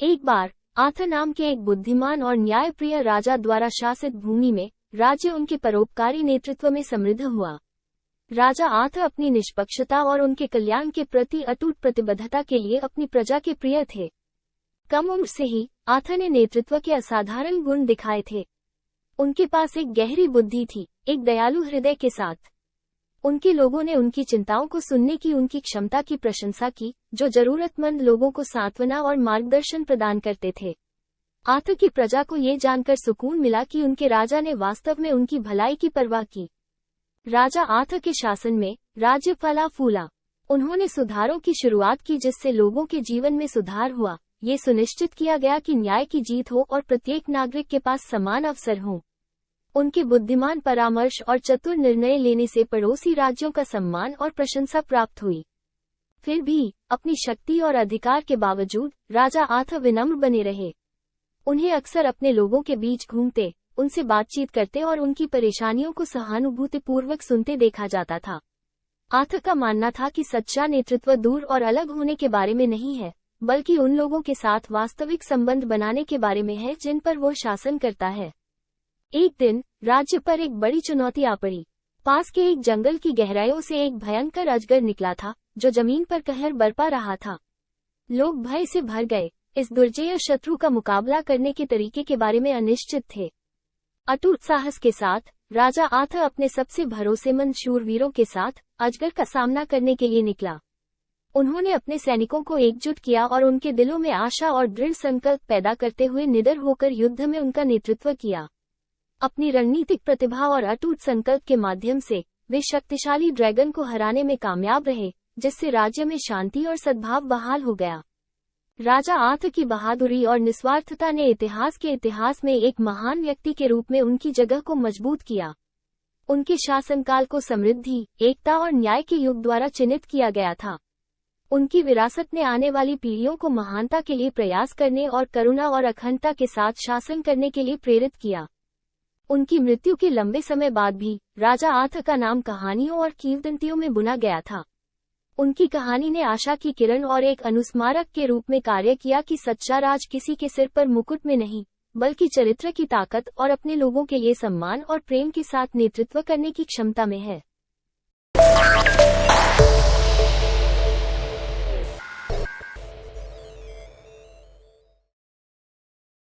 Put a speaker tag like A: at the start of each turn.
A: एक बार आर्थर नाम के एक बुद्धिमान और न्यायप्रिय राजा द्वारा शासित भूमि में राज्य उनके परोपकारी नेतृत्व में समृद्ध हुआ। राजा आर्थर अपनी निष्पक्षता और उनके कल्याण के प्रति अटूट प्रतिबद्धता के लिए अपनी प्रजा के प्रिय थे। कम उम्र से ही आर्थर ने नेतृत्व के असाधारण गुण दिखाए थे। उनके पास एक गहरी बुद्धि थी, एक दयालु हृदय के साथ। उनके लोगों ने उनकी चिंताओं को सुनने की उनकी क्षमता की प्रशंसा की, जो जरूरतमंद लोगों को सांत्वना और मार्गदर्शन प्रदान करते थे। आर्थर की प्रजा को ये जानकर सुकून मिला कि उनके राजा ने वास्तव में उनकी भलाई की परवाह की। राजा आर्थर के शासन में राज्य फला फूला। उन्होंने सुधारों की शुरुआत की जिससे लोगों के जीवन में सुधार हुआ। ये सुनिश्चित किया गया कि न्याय की जीत हो और प्रत्येक नागरिक के पास समान अवसर हों। उनके बुद्धिमान परामर्श और चतुर निर्णय लेने से पड़ोसी राज्यों का सम्मान और प्रशंसा प्राप्त हुई। फिर भी अपनी शक्ति और अधिकार के बावजूद राजा आर्थर विनम्र बने रहे। उन्हें अक्सर अपने लोगों के बीच घूमते, उनसे बातचीत करते और उनकी परेशानियों को सहानुभूतिपूर्वक सुनते देखा जाता था। आर्थर का मानना था कि सच्चा नेतृत्व दूर और अलग होने के बारे में नहीं है, बल्कि उन लोगों के साथ वास्तविक संबंध बनाने के बारे में है जिन पर वो शासन करता है। एक दिन राज्य पर एक बड़ी चुनौती आ पड़ी। पास के एक जंगल की गहराइयों से एक भयंकर अजगर निकला था, जो जमीन पर कहर बरपा रहा था। लोग भय से भर गए, इस दुर्जय शत्रु का मुकाबला करने के तरीके के बारे में अनिश्चित थे। अटूट साहस के साथ राजा आर्थर अपने सबसे भरोसेमंद शूरवीरों के साथ अजगर का सामना करने के लिए निकला। उन्होंने अपने सैनिकों को एकजुट किया और उनके दिलों में आशा और दृढ़ संकल्प पैदा करते हुए निडर होकर युद्ध में उनका नेतृत्व किया। अपनी रणनीतिक प्रतिभा और अटूट संकल्प के माध्यम से वे शक्तिशाली ड्रैगन को हराने में कामयाब रहे, जिससे राज्य में शांति और सद्भाव बहाल हो गया। राजा आर्थर की बहादुरी और निस्वार्थता ने इतिहास में एक महान व्यक्ति के रूप में उनकी जगह को मजबूत किया। उनके शासनकाल को समृद्धि, एकता और न्याय के युग द्वारा चिन्हित किया गया था। उनकी विरासत ने आने वाली पीढ़ियों को महानता के लिए प्रयास करने और करुणा और अखंडता के साथ शासन करने के लिए प्रेरित किया। उनकी मृत्यु के लंबे समय बाद भी राजा आर्थर का नाम कहानियों और किंवदंतियों में बुना गया था। उनकी कहानी ने आशा की किरण और एक अनुस्मारक के रूप में कार्य किया कि सच्चा राज किसी के सिर पर मुकुट में नहीं, बल्कि चरित्र की ताकत और अपने लोगों के लिए सम्मान और प्रेम के साथ नेतृत्व करने की क्षमता में है।